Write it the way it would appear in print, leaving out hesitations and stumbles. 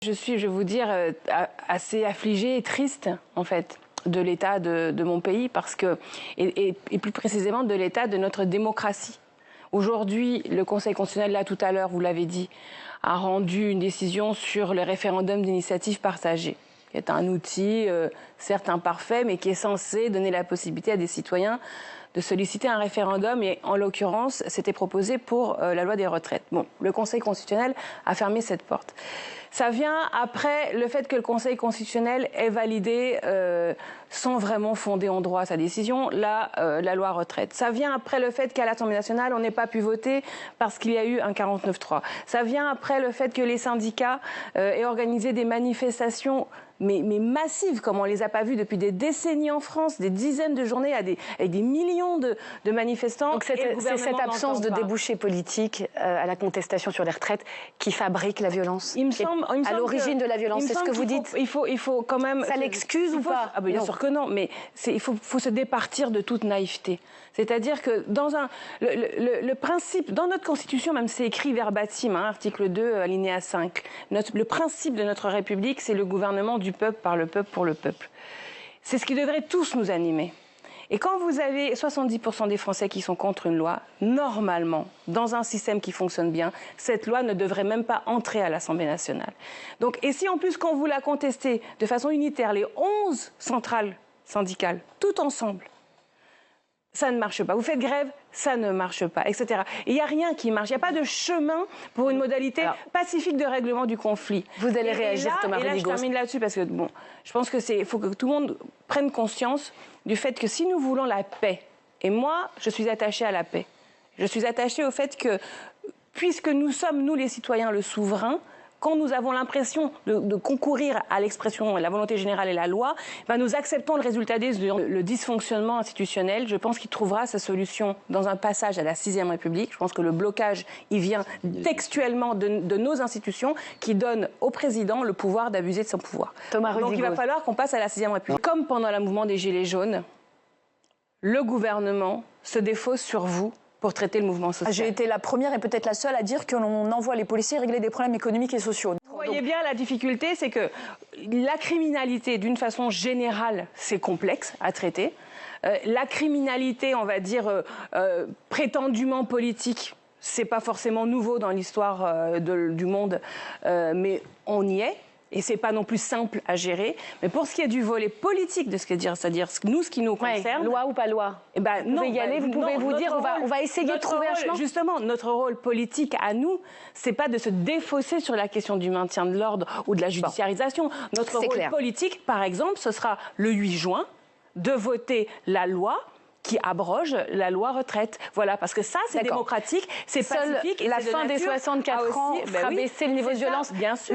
Je suis, je vais vous dire, assez affligée et triste, en fait, de l'état de mon pays, parce que, et plus précisément de l'état de notre démocratie. Aujourd'hui, le Conseil constitutionnel, là tout à l'heure, vous l'avez dit, a rendu une décision sur le référendum d'initiative partagée, qui est un outil, certes imparfait, mais qui est censé donner la possibilité à des citoyens de solliciter un référendum, et en l'occurrence, c'était proposé pour la loi des retraites. Bon, le Conseil constitutionnel a fermé cette porte. Ça vient après le fait que le Conseil constitutionnel ait validé, sans vraiment fonder en droit sa décision, la loi retraite. Ça vient après le fait qu'à l'Assemblée nationale, on n'ait pas pu voter parce qu'il y a eu un 49-3. Ça vient après le fait que les syndicats aient organisé des manifestations mais massives, comme on ne les a pas vues depuis des décennies en France, des dizaines de journées avec des millions de manifestants. Donc c'est cette absence de débouché politique à la contestation sur les retraites qui fabrique la violence, il me semble à l'origine de la violence, c'est ce que vous dites. Il faut quand même... Ça l'excuse ou pas? Ah ben bien sûr que non, mais il faut se départir de toute naïveté. C'est-à-dire que dans le principe, dans notre Constitution, même c'est écrit verbatim, hein, article 2, alinéa 5, le principe de notre République, c'est le gouvernement du peuple, par le peuple, pour le peuple. C'est ce qui devrait tous nous animer. Et quand vous avez 70% des Français qui sont contre une loi, normalement, dans un système qui fonctionne bien, cette loi ne devrait même pas entrer à l'Assemblée nationale. Donc, et si en plus, quand vous la contestez de façon unitaire, les 11 centrales syndicales, tout ensemble, ça ne marche pas. Vous faites grève, ça ne marche pas, etc. Et il n'y a rien qui marche. Il n'y a pas de chemin pour une modalité pacifique de règlement du conflit. Vous allez réagir, Thomas Rudigoz. Et là, je termine là-dessus parce que, bon, je pense qu'il faut que tout le monde prenne conscience du fait que si nous voulons la paix, et moi, je suis attachée à la paix, je suis attachée au fait que, puisque nous sommes, nous les citoyens, le souverain, quand nous avons l'impression de concourir à l'expression, la volonté générale et la loi, ben nous acceptons le résultat le dysfonctionnement institutionnel. Je pense qu'il trouvera sa solution dans un passage à la 6e République. Je pense que le blocage, il vient textuellement de nos institutions qui donnent au président le pouvoir d'abuser de son pouvoir. Thomas Rudigoz. Donc il va falloir qu'on passe à la 6e République. Comme pendant le mouvement des Gilets jaunes, le gouvernement se défausse sur vous pour traiter le mouvement social. J'ai été la première et peut-être la seule à dire que l'on envoie les policiers régler des problèmes économiques et sociaux. Vous voyez bien la difficulté, c'est que la criminalité, d'une façon générale, c'est complexe à traiter. La criminalité, on va dire, prétendument politique, c'est pas forcément nouveau dans l'histoire du monde, mais on y est. Et c'est pas non plus simple à gérer. Mais pour ce qui est du volet politique de ce que dire, c'est-à-dire nous, ce qui nous concerne... Loi ou pas loi? Eh ben, vous pouvez y aller, vous pouvez vous dire, on va essayer de trouver un chemin. Justement, notre rôle politique à nous, c'est pas de se défausser sur la question du maintien de l'ordre ou de la judiciarisation. Notre rôle politique, par exemple, ce sera le 8 juin, de voter la loi qui abroge la loi retraite. Voilà, parce que ça, c'est démocratique, c'est pacifique. Et la fin des 64 ans fera baisser le niveau de violence. Bien sûr.